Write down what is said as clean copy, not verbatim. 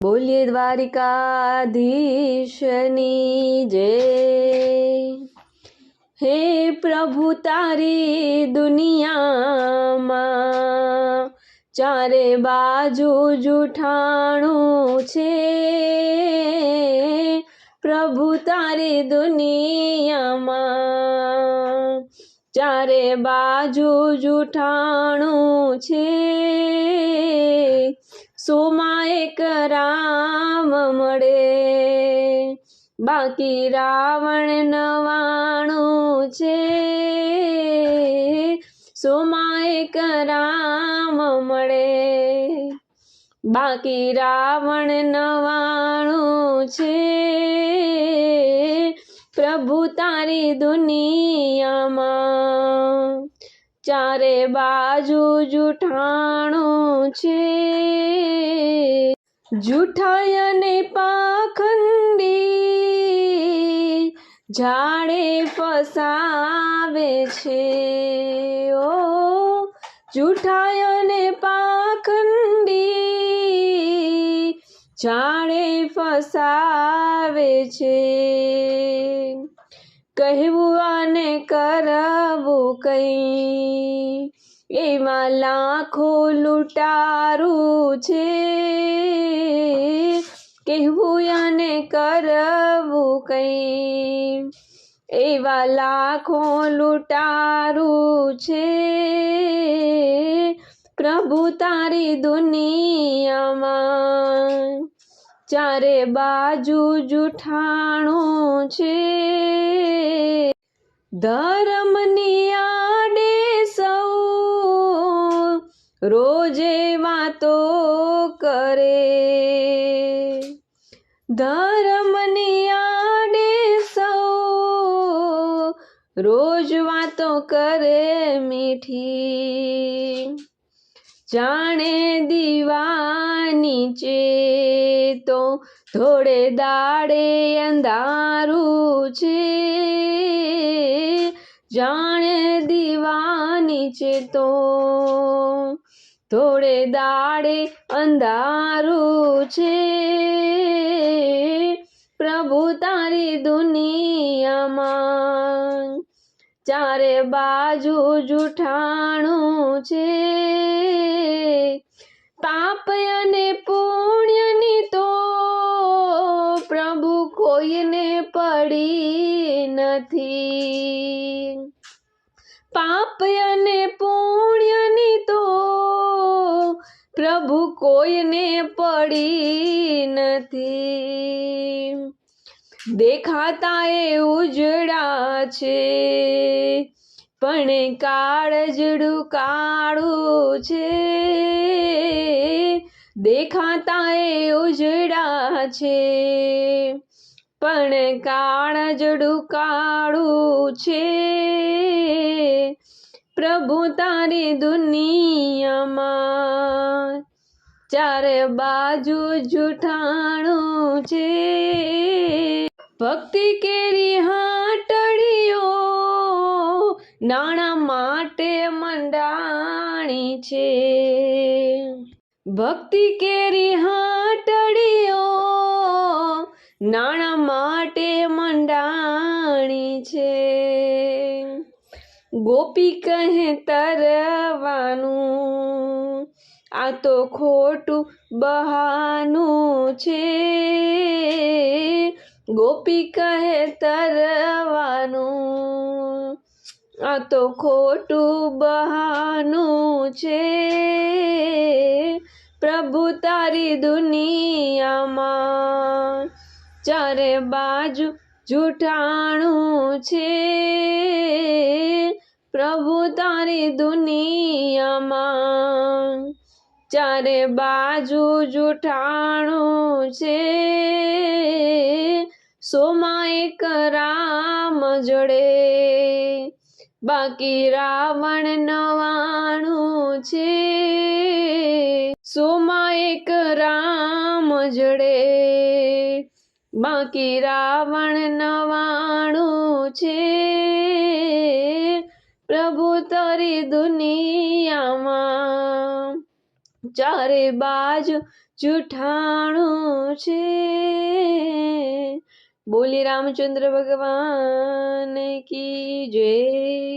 બોલીએ દ્વારિકાધીશની જય। હે પ્રભુ તારી દુનિયામાં ચારે બાજુ જૂઠાણું છે। પ્રભુ તારી દુનિયામાં ચારે બાજુ જૂઠાણું છે। સોમાં એક રામ મળે બાકી રાવણ 99 છે। સોમાં એક રામ મળે બાકી રાવણ 99 છે। પ્રભુ તારી દુનિયામાં ચારે બાજુ જૂઠાણું છે। જૂઠાઈ અને પાખંડી જાડે ફસાવે છે। ઓ જૂઠાઈ અને પાખંડી જાડે ફસાવે છે। કહેવું અને કરવું કંઈ એમાં લાખો લૂંટારું છે। કહેવું અને કરવું કંઈ એવા લાખો લૂંટારું છે। પ્રભુ તારી દુનિયામાં ચારે બાજુ જૂઠાણું છે। ધર્મની આડે સૌ રોજે વાતો કરે। ધર્મની આડે સૌ રોજ વાતો કરે મીઠી જાણે દીવાની છે તો થોડે દાડે અંધારું છે। જાણે દીવાની છે તો થોડે દાડે અંધારું છે। પ્રભુ તારી દુનિયામાં ચારે બાજુ જૂઠાણું છે। પાપ અને પુણ્યની તો પ્રભુ કોઈને પડી નથી। પાપ અને પુણ્યની તો પ્રભુ કોઈને પડી નથી। દેખાતા એ ઉજળા છે પણ કાળજડું કાળું છે। દેખાતા એ ઉજળા છે પણ કાળજડું કાળું છે। પ્રભુ તારી દુનિયામાં ચારે બાજુ જૂઠાણું છે। ભક્તિ કેરી હાટડીઓ નાણાં માટે મંડાણી છે। ભક્તિ કેરી હાટડીઓ નાણાં માટે મંડાણી છે। ગોપી કહે તરવાનું આ તો ખોટું બહાનું છે। ગોપી કહે તરવાનું આ તો ખોટું બહાનું છે। પ્રભુ તારી દુનિયામાં ચારે બાજુ જૂઠાણું છે। પ્રભુ તારી દુનિયામાં ચારે બાજુ જૂઠાણું છે। સોમાં એક રામ જડે બાકી રાવણ 99 છે। સોમાં એક રામ જડે બાકી રાવણ 99 છે। પ્રભુ તારી દુનિયામાં ચારે બાજુ જૂઠાણું છે. બોલી રામચંદ્ર ભગવાન કી જય.